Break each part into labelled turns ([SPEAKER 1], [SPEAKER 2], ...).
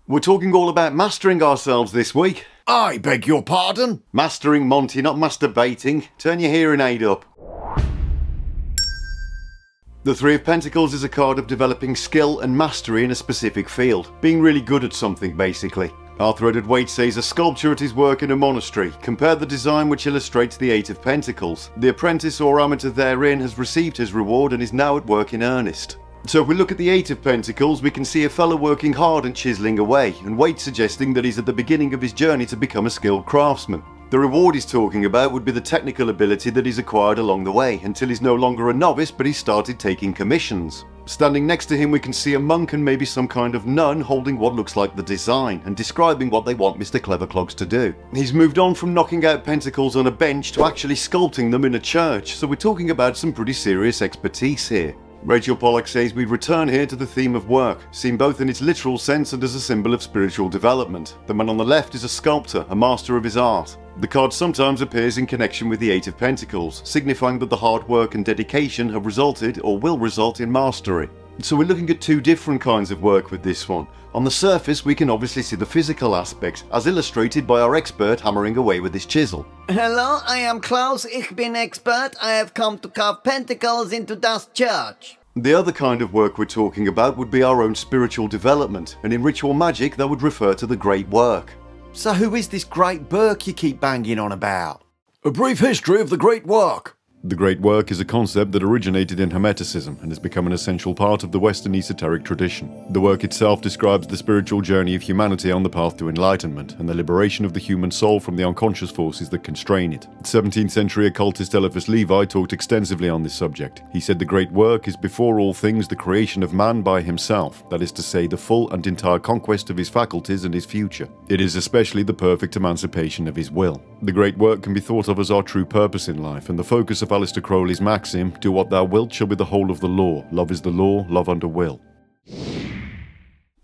[SPEAKER 1] We're talking all about mastering ourselves this week.
[SPEAKER 2] I beg your pardon?
[SPEAKER 1] Mastering, Monty, not masturbating. Turn your hearing aid up. The Three of Pentacles is a card of developing skill and mastery in a specific field. Being really good at something, basically. Arthur Edward Waite says a sculpture at his work in a monastery. Compare the design which illustrates the Eight of Pentacles. The apprentice or amateur therein has received his reward and is now at work in earnest. So if we look at the Eight of Pentacles, we can see a fellow working hard and chiselling away, and Waite suggesting that he's at the beginning of his journey to become a skilled craftsman. The reward he's talking about would be the technical ability that he's acquired along the way, until he's no longer a novice but he's started taking commissions. Standing next to him we can see a monk and maybe some kind of nun holding what looks like the design and describing what they want Mr. Cleverclogs to do. He's moved on from knocking out pentacles on a bench to actually sculpting them in a church, so we're talking about some pretty serious expertise here. Rachel Pollack says we return here to the theme of work, seen both in its literal sense and as a symbol of spiritual development. The man on the left is a sculptor, a master of his art. The card sometimes appears in connection with the Eight of Pentacles, signifying that the hard work and dedication have resulted or will result in mastery. So we're looking at two different kinds of work with this one. On the surface we can obviously see the physical aspects, as illustrated by our expert hammering away with his chisel.
[SPEAKER 3] Hello, I am Klaus, ich bin expert. I have come to carve pentacles into das church.
[SPEAKER 1] The other kind of work we're talking about would be our own spiritual development, and in ritual magic that would refer to the Great Work.
[SPEAKER 2] So who is this Great Work you keep banging on about? A brief history of the Great Work.
[SPEAKER 4] The Great Work is a concept that originated in Hermeticism and has become an essential part of the Western esoteric tradition. The work itself describes the spiritual journey of humanity on the path to enlightenment and the liberation of the human soul from the unconscious forces that constrain it. 17th century occultist Eliphas Levi talked extensively on this subject. He said the Great Work is before all things the creation of man by himself, that is to say the full and entire conquest of his faculties and his future. It is especially the perfect emancipation of his will. The Great Work can be thought of as our true purpose in life, and the focus of Aleister Crowley's maxim, "Do what thou wilt shall be the whole of the law. Love is the law, love under will."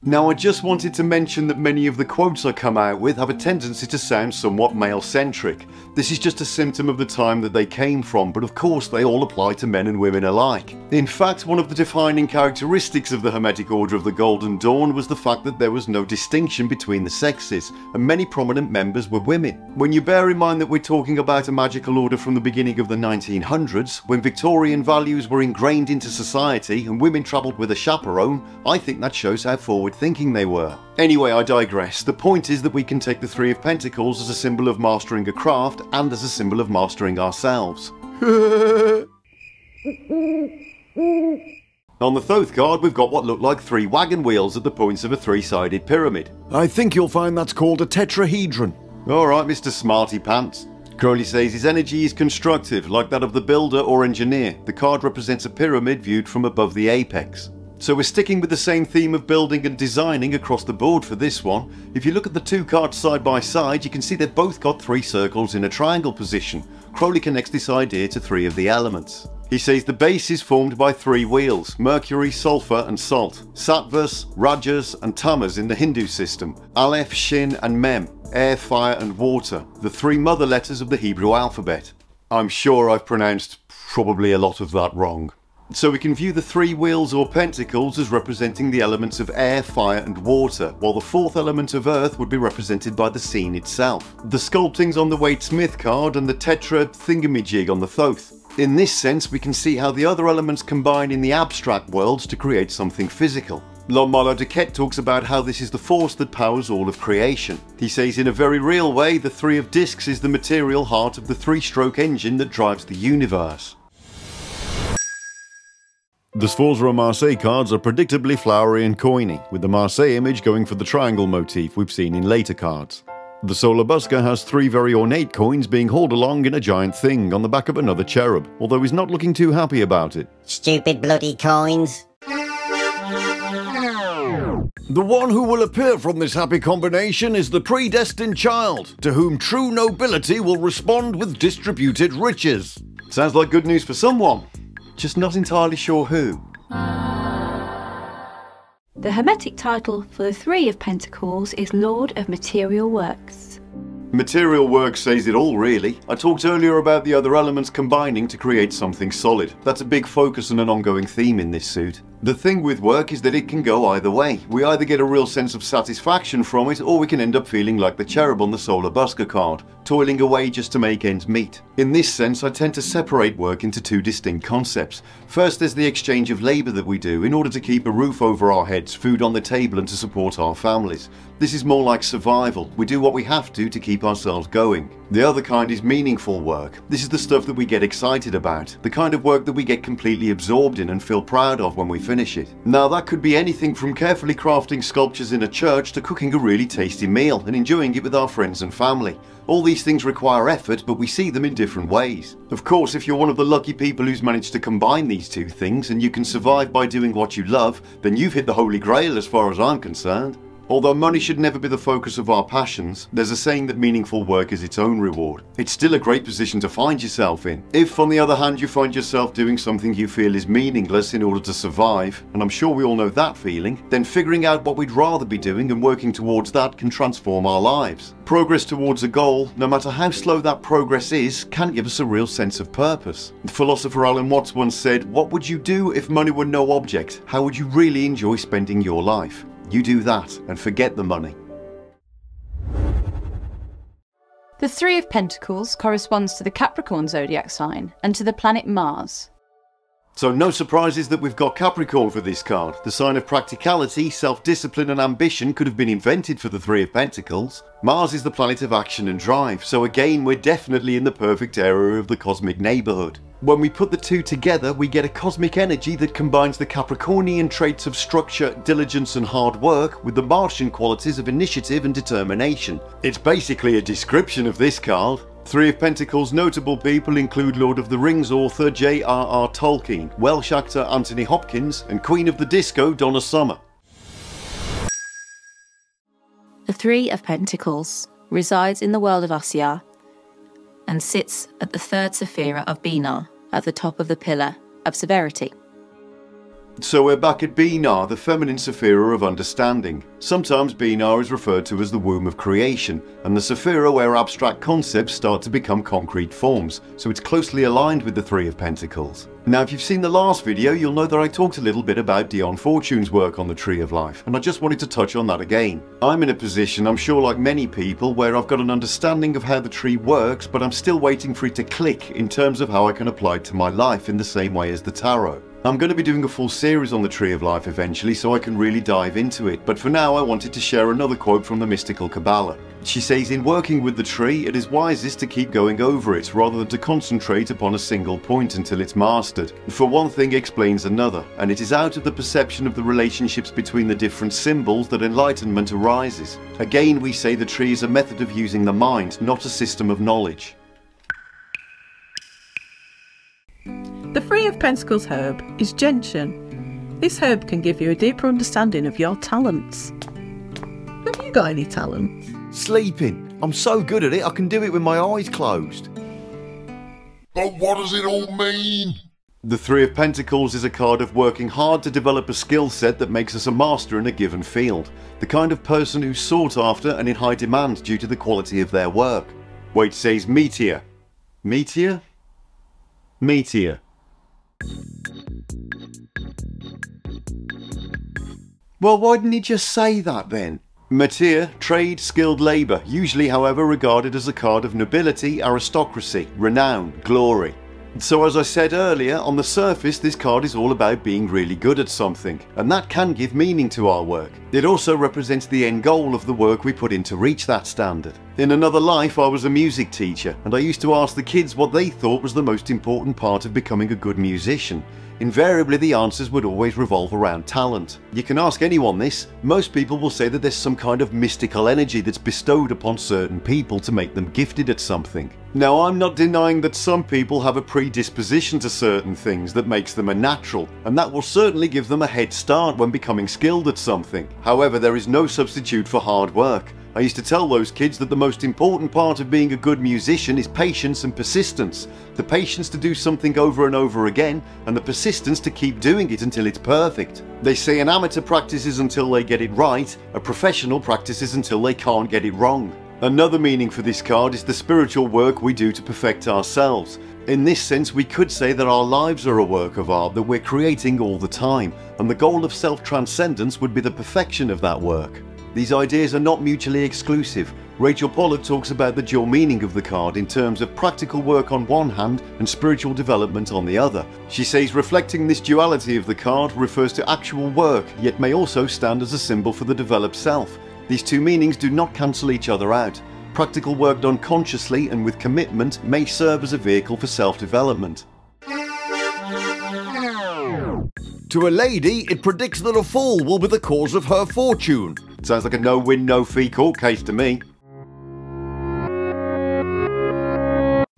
[SPEAKER 1] Now I just wanted to mention that many of the quotes I come out with have a tendency to sound somewhat male-centric. This is just a symptom of the time that they came from, but of course they all apply to men and women alike. In fact, one of the defining characteristics of the Hermetic Order of the Golden Dawn was the fact that there was no distinction between the sexes, and many prominent members were women. When you bear in mind that we're talking about a magical order from the beginning of the 1900s, when Victorian values were ingrained into society and women travelled with a chaperone, I think that shows how forward-thinking they were. Anyway, I digress. The point is that we can take the Three of Pentacles as a symbol of mastering a craft and as a symbol of mastering ourselves. On the Thoth card we've got what look like three wagon wheels at the points of a three-sided pyramid.
[SPEAKER 2] I think you'll find that's called a tetrahedron.
[SPEAKER 1] Alright, Mr. Smarty Pants. Crowley says his energy is constructive, like that of the builder or engineer. The card represents a pyramid viewed from above the apex. So we're sticking with the same theme of building and designing across the board for this one. If you look at the two cards side by side, you can see they've both got three circles in a triangle position. Crowley connects this idea to three of the elements. He says the base is formed by three wheels: Mercury, Sulfur and Salt. Sattvas, Rajas and Tamas in the Hindu system. Aleph, Shin and Mem, air, fire and water, the three mother letters of the Hebrew alphabet. I'm sure I've pronounced probably a lot of that wrong. So we can view the three wheels or pentacles as representing the elements of air, fire and water, while the fourth element of earth would be represented by the scene itself. The sculpting's on the Waite-Smith card and the tetra thingamajig on the Thoth. In this sense we can see how the other elements combine in the abstract worlds to create something physical. Milo Duquette talks about how this is the force that powers all of creation. He says in a very real way the Three of Discs is the material heart of the three-stroke engine that drives the universe.
[SPEAKER 4] The Sforza and Marseille cards are predictably flowery and coiny, with the Marseille image going for the triangle motif we've seen in later cards. The Solar Busker has three very ornate coins being hauled along in a giant thing on the back of another cherub, although he's not looking too happy about it.
[SPEAKER 3] Stupid bloody coins.
[SPEAKER 2] The one who will appear from this happy combination is the predestined child, to whom true nobility will respond with distributed riches.
[SPEAKER 1] Sounds like good news for someone, just not entirely sure who.
[SPEAKER 5] The Hermetic title for the Three of Pentacles is Lord of Material Works.
[SPEAKER 1] Material work says it all, really. I talked earlier about the other elements combining to create something solid. That's a big focus and an ongoing theme in this suit. The thing with work is that it can go either way. We either get a real sense of satisfaction from it, or we can end up feeling like the cherub on the Solar Busker card, toiling away just to make ends meet. In this sense, I tend to separate work into two distinct concepts. First, there's the exchange of labour that we do in order to keep a roof over our heads, food on the table and to support our families. This is more like survival. We do what we have to keep ourselves going. The other kind is meaningful work. This is the stuff that we get excited about, the kind of work that we get completely absorbed in and feel proud of when we finish it. Now that could be anything from carefully crafting sculptures in a church to cooking a really tasty meal and enjoying it with our friends and family. All these things require effort, but we see them in different ways. Of course, if you're one of the lucky people who's managed to combine these two things and you can survive by doing what you love, then you've hit the Holy Grail as far as I'm concerned. Although money should never be the focus of our passions, there's a saying that meaningful work is its own reward. It's still a great position to find yourself in. If, on the other hand, you find yourself doing something you feel is meaningless in order to survive, and I'm sure we all know that feeling, then figuring out what we'd rather be doing and working towards that can transform our lives. Progress towards a goal, no matter how slow that progress is, can give us a real sense of purpose. The philosopher Alan Watts once said, "What would you do if money were no object? How would you really enjoy spending your life?" You do that and forget the money.
[SPEAKER 6] The Three of Pentacles corresponds to the Capricorn zodiac sign and to the planet Mars.
[SPEAKER 1] So no surprises that we've got Capricorn for this card. The sign of practicality, self-discipline and ambition could have been invented for the Three of Pentacles. Mars is the planet of action and drive, so again we're definitely in the perfect area of the cosmic neighbourhood. When we put the two together, we get a cosmic energy that combines the Capricornian traits of structure, diligence and hard work with the Martian qualities of initiative and determination. It's basically a description of this card. Three of Pentacles notable people include Lord of the Rings author J.R.R. Tolkien, Welsh actor Anthony Hopkins and Queen of the Disco Donna Summer.
[SPEAKER 6] The Three of Pentacles resides in the world of Asya and sits at the third Sephira of Binah, at the top of the pillar of severity.
[SPEAKER 1] So we're back at Binah, the feminine Sephira of understanding. Sometimes Binah is referred to as the womb of creation, and the Sephira where abstract concepts start to become concrete forms, so it's closely aligned with the Three of Pentacles. Now if you've seen the last video, you'll know that I talked a little bit about Dion Fortune's work on the Tree of Life, and I just wanted to touch on that again. I'm in a position, I'm sure like many people, where I've got an understanding of how the tree works, but I'm still waiting for it to click in terms of how I can apply it to my life in the same way as the tarot. I'm going to be doing a full series on the Tree of Life eventually, so I can really dive into it, but for now I wanted to share another quote from the mystical Kabbalah. She says, "In working with the tree, it is wisest to keep going over it, rather than to concentrate upon a single point until it's mastered. For one thing explains another, and it is out of the perception of the relationships between the different symbols that enlightenment arises. Again, we say the tree is a method of using the mind, not a system of knowledge."
[SPEAKER 7] The Three of Pentacles herb is gentian. This herb can give you a deeper understanding of your talents. Have you got any talents?
[SPEAKER 2] Sleeping. I'm so good at it, I can do it with my eyes closed.
[SPEAKER 8] But what does it all mean?
[SPEAKER 1] The Three of Pentacles is a card of working hard to develop a skill set that makes us a master in a given field. The kind of person who's sought after and in high demand due to the quality of their work. Waite says meteor. Meteor? Meteor. Well, why didn't he just say that then? Meteor, trade, skilled labour, usually however regarded as a card of nobility, aristocracy, renown, glory. So as I said earlier, on the surface this card is all about being really good at something, and that can give meaning to our work. It also represents the end goal of the work we put in to reach that standard. In another life I was a music teacher, and I used to ask the kids what they thought was the most important part of becoming a good musician. Invariably the answers would always revolve around talent. You can ask anyone this, most people will say that there's some kind of mystical energy that's bestowed upon certain people to make them gifted at something. Now I'm not denying that some people have a predisposition to certain things that makes them a natural, and that will certainly give them a head start when becoming skilled at something. However, there is no substitute for hard work. I used to tell those kids that the most important part of being a good musician is patience and persistence. The patience to do something over and over again, and the persistence to keep doing it until it's perfect. They say an amateur practices until they get it right, a professional practices until they can't get it wrong. Another meaning for this card is the spiritual work we do to perfect ourselves. In this sense, we could say that our lives are a work of art that we're creating all the time, and the goal of self-transcendence would be the perfection of that work. These ideas are not mutually exclusive. Rachel Pollack talks about the dual meaning of the card in terms of practical work on one hand and spiritual development on the other. She says reflecting this duality of the card refers to actual work, yet may also stand as a symbol for the developed self. These two meanings do not cancel each other out. Practical work done consciously and with commitment may serve as a vehicle for self-development.
[SPEAKER 2] To a lady, it predicts that a fall will be the cause of her fortune.
[SPEAKER 1] Sounds like a no-win, no-fee court case to me.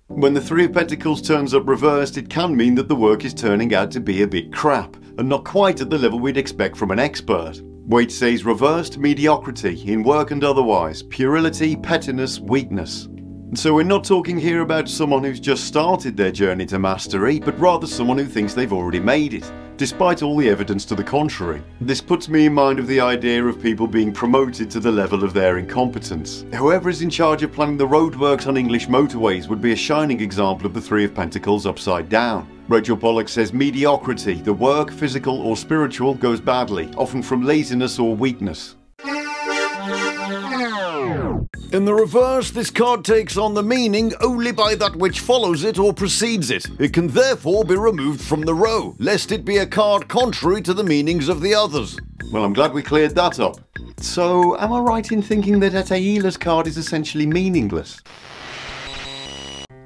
[SPEAKER 1] When the Three of Pentacles turns up reversed, it can mean that the work is turning out to be a bit crap, and not quite at the level we'd expect from an expert. Waite says reversed mediocrity, in work and otherwise, puerility, pettiness, weakness. And so we're not talking here about someone who's just started their journey to mastery, but rather someone who thinks they've already made it, despite all the evidence to the contrary. This puts me in mind of the idea of people being promoted to the level of their incompetence. Whoever is in charge of planning the roadworks on English motorways would be a shining example of the Three of Pentacles upside down. Rachel Pollack says mediocrity, the work, physical or spiritual, goes badly, often from laziness or weakness.
[SPEAKER 2] In the reverse, this card takes on the meaning only by that which follows it or precedes it. It can therefore be removed from the row, lest it be a card contrary to the meanings of the others.
[SPEAKER 1] Well, I'm glad we cleared that up. So, am I right in thinking that Atahila's card is essentially meaningless?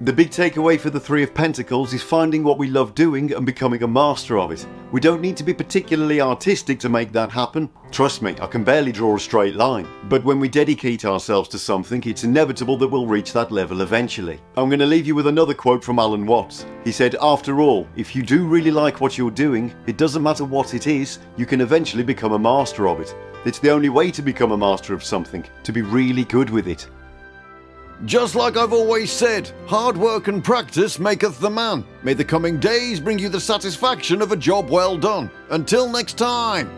[SPEAKER 1] The big takeaway for the Three of Pentacles is finding what we love doing and becoming a master of it. We don't need to be particularly artistic to make that happen. Trust me, I can barely draw a straight line. But when we dedicate ourselves to something, it's inevitable that we'll reach that level eventually. I'm going to leave you with another quote from Alan Watts. He said, "After all, if you do really like what you're doing, it doesn't matter what it is, you can eventually become a master of it. It's the only way to become a master of something, to be really good with it."
[SPEAKER 2] Just like I've always said, hard work and practice maketh the man. May the coming days bring you the satisfaction of a job well done. Until next time.